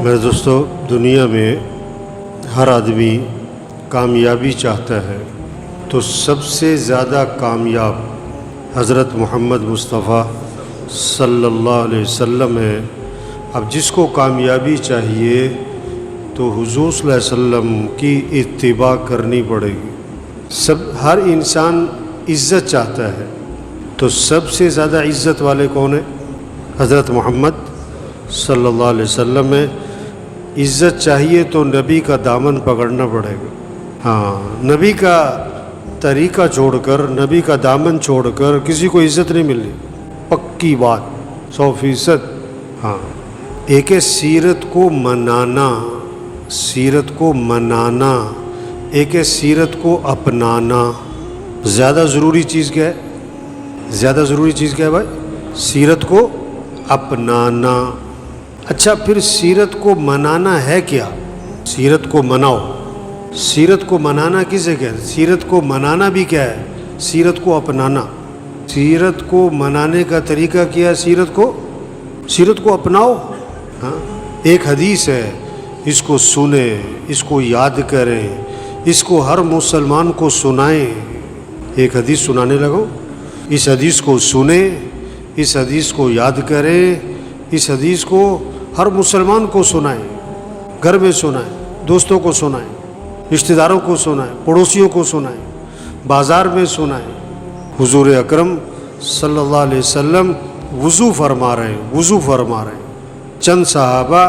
میرے دوستو، دنیا میں ہر آدمی کامیابی چاہتا ہے، تو سب سے زیادہ کامیاب حضرت محمد مصطفیٰ صلی اللہ علیہ وسلم ہے۔ اب جس کو کامیابی چاہیے تو حضور صلی اللہ علیہ وسلم کی اتباع کرنی پڑے گی۔ ہر انسان عزت چاہتا ہے، تو سب سے زیادہ عزت والے کون ہیں؟ حضرت محمد صلی اللہ علیہ وسلم میں۔ عزت چاہیے تو نبی کا دامن پکڑنا پڑے گا۔ ہاں، نبی کا طریقہ چھوڑ کر، نبی کا دامن چھوڑ کر کسی کو عزت نہیں ملنی، پکی بات، 100%۔ ہاں، ایک ہے سیرت کو منانا، سیرت کو منانا، ایک ہے سیرت کو اپنانا۔ زیادہ ضروری چیز کیا ہے؟ زیادہ ضروری چیز کیا ہے بھائی؟ سیرت کو اپنانا۔ اچھا، پھر سیرت کو منانا ہے کیا؟ سیرت کو مناؤ۔ سیرت کو منانا کسے کہتے ہیں؟ سیرت کو منانا بھی کیا ہے؟ سیرت کو اپنانا۔ سیرت کو منانے کا طریقہ کیا ہے؟ سیرت کو اپناؤ۔ ہاں، ایک حدیث ہے، اس کو سنیں، اس کو یاد کریں، اس کو ہر مسلمان کو سنائیں۔ ایک حدیث سنانے لگو، اس حدیث کو سنیں، اس حدیث کو یاد کریں، اس حدیث کو ہر مسلمان کو سنائیں، گھر میں سنائیں، دوستوں کو سنائیں، رشتہ داروں کو سنائیں، پڑوسیوں کو سنائیں، بازار میں سنائیں۔ حضور اکرم صلی اللہ علیہ وسلم وضو فرما رہے ہیں، چند صحابہ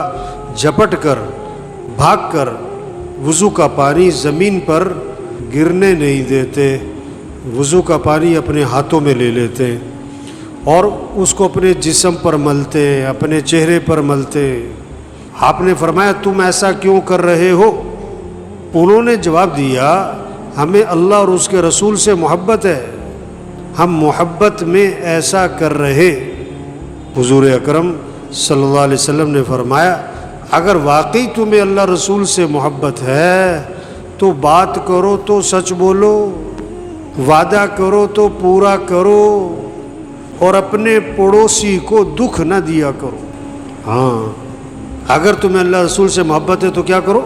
جھپٹ کر، بھاگ کر وضو کا پانی زمین پر گرنے نہیں دیتے، وضو کا پانی اپنے ہاتھوں میں لے لیتے اور اس کو اپنے جسم پر ملتے، اپنے چہرے پر ملتے۔ آپ نے فرمایا، تم ایسا کیوں کر رہے ہو؟ انہوں نے جواب دیا، ہمیں اللہ اور اس کے رسول سے محبت ہے، ہم محبت میں ایسا کر رہے۔ حضور اکرم صلی اللہ علیہ وسلم نے فرمایا، اگر واقعی تمہیں اللہ رسول سے محبت ہے تو بات کرو تو سچ بولو، وعدہ کرو تو پورا کرو، اور اپنے پڑوسی کو دکھ نہ دیا کرو۔ ہاں، اگر تمہیں اللہ رسول سے محبت ہے تو کیا کرو؟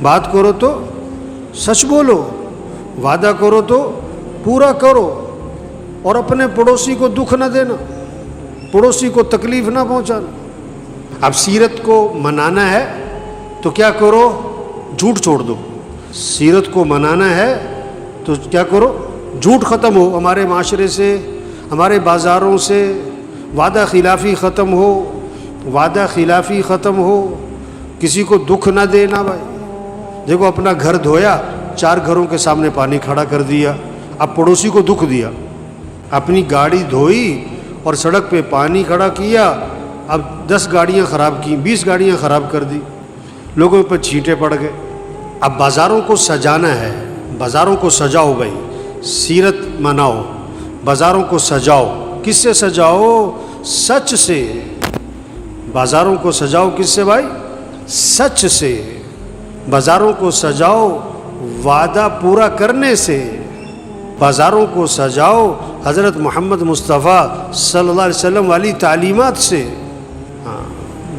بات کرو تو سچ بولو، وعدہ کرو تو پورا کرو، اور اپنے پڑوسی کو دکھ نہ دینا، پڑوسی کو تکلیف نہ پہنچانا۔ اب سیرت کو منانا ہے تو کیا کرو؟ جھوٹ چھوڑ دو۔ سیرت کو منانا ہے تو کیا کرو؟ جھوٹ ختم ہو ہمارے معاشرے سے، ہمارے بازاروں سے، وعدہ خلافی ختم ہو، وعدہ خلافی ختم ہو، کسی کو دکھ نہ دینا بھائی۔ دیکھو، اپنا گھر دھویا، 4 گھروں کے سامنے پانی کھڑا کر دیا، اب پڑوسی کو دکھ دیا۔ اپنی گاڑی دھوئی اور سڑک پہ پانی کھڑا کیا، اب 10 گاڑیاں خراب کی، 20 گاڑیاں خراب کر دی، لوگوں پر چھینٹے پڑ گئے۔ اب بازاروں کو سجانا ہے، بازاروں کو سجاؤ بھائی، سیرت مناؤ، بازاروں کو سجاؤ۔ کس سے سجاؤ؟ سچ سے۔ بازاروں کو سجاؤ کس سے بھائی؟ سچ سے۔ بازاروں کو سجاؤ وعدہ پورا کرنے سے۔ بازاروں کو سجاؤ حضرت محمد مصطفیٰ صلی اللہ علیہ وسلم والی تعلیمات سے۔ ہاں،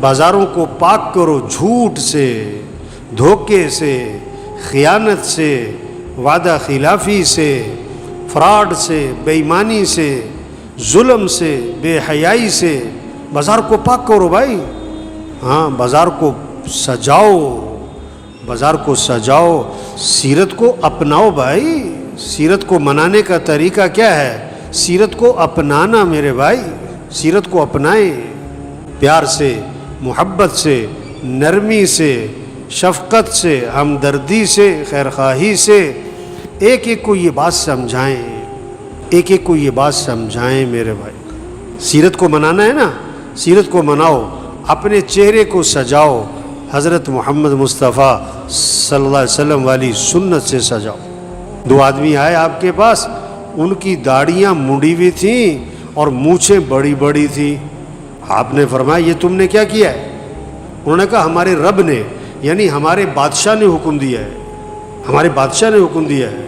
بازاروں کو پاک کرو جھوٹ سے، دھوکے سے، خیانت سے، وعدہ خلافی سے، فراڈ سے، بے ایمانی سے، ظلم سے، بے حیائی سے۔ بازار کو پاک کرو بھائی۔ ہاں، بازار کو سجاؤ، بازار کو سجاؤ، سیرت کو اپناؤ بھائی۔ سیرت کو منانے کا طریقہ کیا ہے؟ سیرت کو اپنانا میرے بھائی، سیرت کو اپنائیں، پیار سے، محبت سے، نرمی سے، شفقت سے، ہمدردی سے، خیرخواہی سے۔ ایک ایک کو یہ بات سمجھائیں، ایک ایک کو یہ بات سمجھائیں میرے بھائی۔ سیرت کو منانا ہے نا، سیرت کو مناؤ، اپنے چہرے کو سجاؤ، حضرت محمد مصطفیٰ صلی اللہ علیہ وسلم والی سنت سے سجاؤ۔ 2 آدمی آئے آپ کے پاس، ان کی داڑیاں منڈی ہوئی تھیں اور مونچھیں بڑی بڑی تھیں۔ آپ نے فرمایا، یہ تم نے کیا کیا ہے؟ انہوں نے کہا، ہمارے رب نے، یعنی ہمارے بادشاہ نے حکم دیا ہے، ہمارے بادشاہ نے حکم دیا ہے۔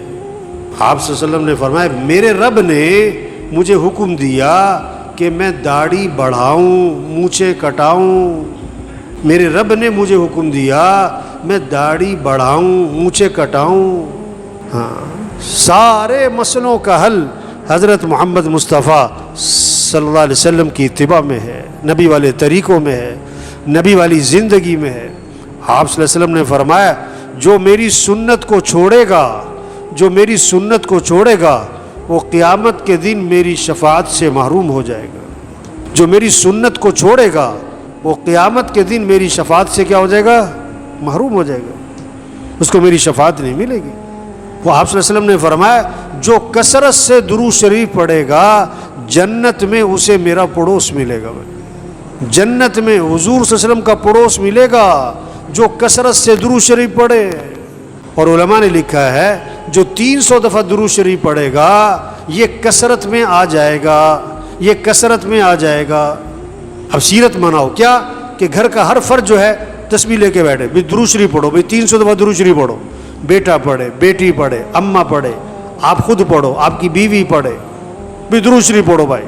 آپ صلی اللہ علیہ وسلم نے فرمایا، میرے رب نے مجھے حکم دیا کہ میں داڑھی بڑھاؤں، مونچھیں کٹاؤں. میرے رب نے مجھے حکم دیا میں داڑھی بڑھاؤں، مونچھیں کٹاؤں. ہاں، سارے مسئلوں کا حل حضرت محمد مصطفیٰ صلی اللہ علیہ وسلم کی اتباع میں ہے، نبی والے طریقوں میں ہے، نبی والی زندگی میں ہے. آپ صلی اللہ علیہ وسلم نے فرمایا جو میری سنت کو چھوڑے گا، جو میری سنت کو چھوڑے گا وہ قیامت کے دن میری شفاعت سے محروم ہو جائے گا. جو میری سنت کو چھوڑے گا وہ قیامت کے دن میری شفاعت سے کیا ہو جائے گا؟ محروم ہو جائے گا، اس کو میری شفاعت نہیں ملے گی. وہ آپ صلی اللہ علیہ وسلم نے فرمایا جو کثرت سے درود شریف پڑھے گا جنت میں اسے میرا پڑوس ملے گا. جنت میں حضور صلی اللہ علیہ وسلم کا پڑوس ملے گا جو کثرت سے درود شریف پڑھے. اور علماء نے لکھا ہے جو 300 دفعہ درود شریف پڑھے گا یہ کثرت میں آ جائے گا، یہ کثرت میں آ جائے گا. اب سیرت مناؤ کیا کہ گھر کا ہر فرد جو ہے تسبیح لے کے بیٹھے، بھی درود شریف پڑھو، بھی 300 دفعہ درود شریف پڑھو. بیٹا پڑھے، بیٹی پڑھے، اماں پڑھے، آپ خود پڑھو، آپ کی بیوی پڑھے، بھی درود شریف پڑھو بھائی.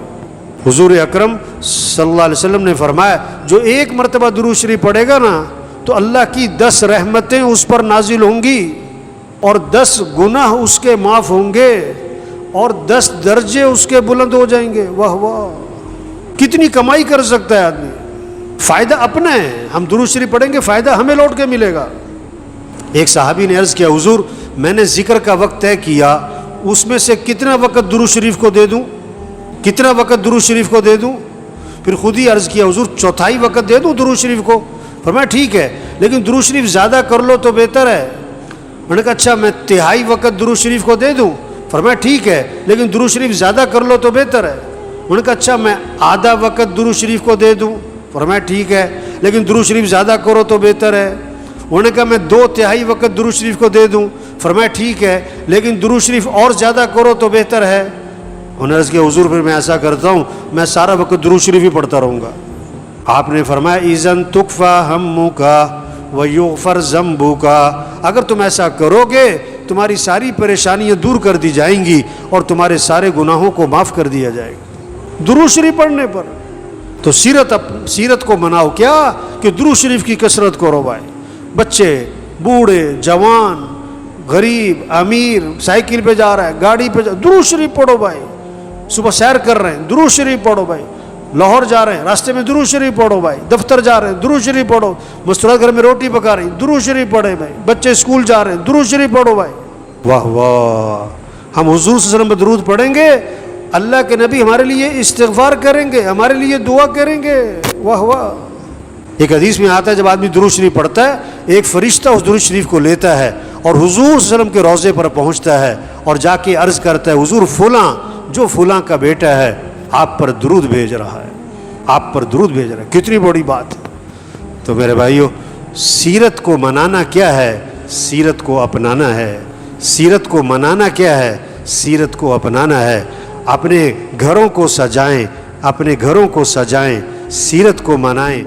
حضور اکرم صلی اللہ علیہ وسلم نے فرمایا جو ایک مرتبہ درود شریف پڑھے گا نا تو اللہ کی 10 رحمتیں اس پر نازل ہوں گی اور 10 گناہ اس کے معاف ہوں گے اور 10 درجے اس کے بلند ہو جائیں گے. واہ واہ، کتنی کمائی کر سکتا ہے آدمی. فائدہ اپنا ہے، ہم درود شریف پڑھیں گے فائدہ ہمیں لوٹ کے ملے گا. ایک صحابی نے عرض کیا حضور میں نے ذکر کا وقت طے کیا، اس میں سے کتنا وقت درود شریف کو دے دوں، کتنا وقت درود شریف کو دے دوں؟ پھر خود ہی عرض کیا حضور 1/4 وقت دے دوں درود شریف کو. فرمایا ٹھیک ہے لیکن درود شریف زیادہ کر لو تو بہتر ہے. میں نے کہا اچھا میں 1/3 وقت درود شریف کو دے دوں؟ فرمایا ٹھیک ہے لیکن درود شریف زیادہ کر لو تو بہتر ہے. میں نے کہا اچھا میں آدھا وقت درود شریف کو دے دوں؟ فرمایا ٹھیک ہے لیکن درود شریف زیادہ کرو تو بہتر ہے. انہوں نے کہا میں 2/3 وقت درود شریف کو دے دوں؟ فرمایا ٹھیک ہے لیکن درود شریف اور زیادہ کرو تو بہتر ہے. انہوں نے عرض کیا حضور پھر میں ایسا کرتا ہوں میں سارا وقت درود شریف ہی پڑھتا رہوں گا. آپ نے فرمایا اذن تکفی ہمک ویغفر ذنبک، اگر تم ایسا کرو گے تمہاری ساری پریشانیاں دور کر دی جائیں گی اور تمہارے سارے گناہوں کو معاف کر دیا جائے گا درود شریف پڑھنے پر. تو سیرت کو مناؤ کیا کہ درود شریف کی کثرت کرو بھائی. بچے، بوڑھے، جوان، غریب، امیر، سائیکل پہ جا رہا ہے، گاڑی پہ درود شریف پڑھو بھائی. صبح سیر کر رہے ہیں درود شریف پڑھو بھائی. لاہور جا رہے ہیں راستے میں درود شریف پڑھو بھائی. دفتر جا رہے ہیں درود شریف پڑھو. مستورات گھر میں روٹی پکا رہی درود شریف پڑھے بھائی. بچے اسکول جا رہے ہیں درود شریف پڑھو بھائی. واہ واہ، ہم حضور صلی اللہ علیہ وسلم پہ درود پڑھیں گے، اللہ کے نبی ہمارے لیے استغفار کریں گے، ہمارے لیے دعا کریں گے. واہ واہ. ایک حدیث میں آتا ہے جب آدمی درود شریف پڑھتا ہے ایک فرشتہ اس درود شریف کو لیتا ہے اور حضور صلی اللہ علیہ وسلم کے روضے پر پہنچتا ہے اور جا کے عرض کرتا ہے حضور فلاں جو فلاں کا بیٹا ہے آپ پر درود بھیج رہا ہے، آپ پر درود بھیج رہا ہے. کتنی بڑی بات ہے. تو میرے بھائیو سیرت کو منانا کیا ہے؟ سیرت کو اپنانا ہے. سیرت کو منانا کیا ہے؟ سیرت کو اپنانا ہے. اپنے گھروں کو سجائیں، اپنے گھروں کو سجائیں، سیرت کو منائیں.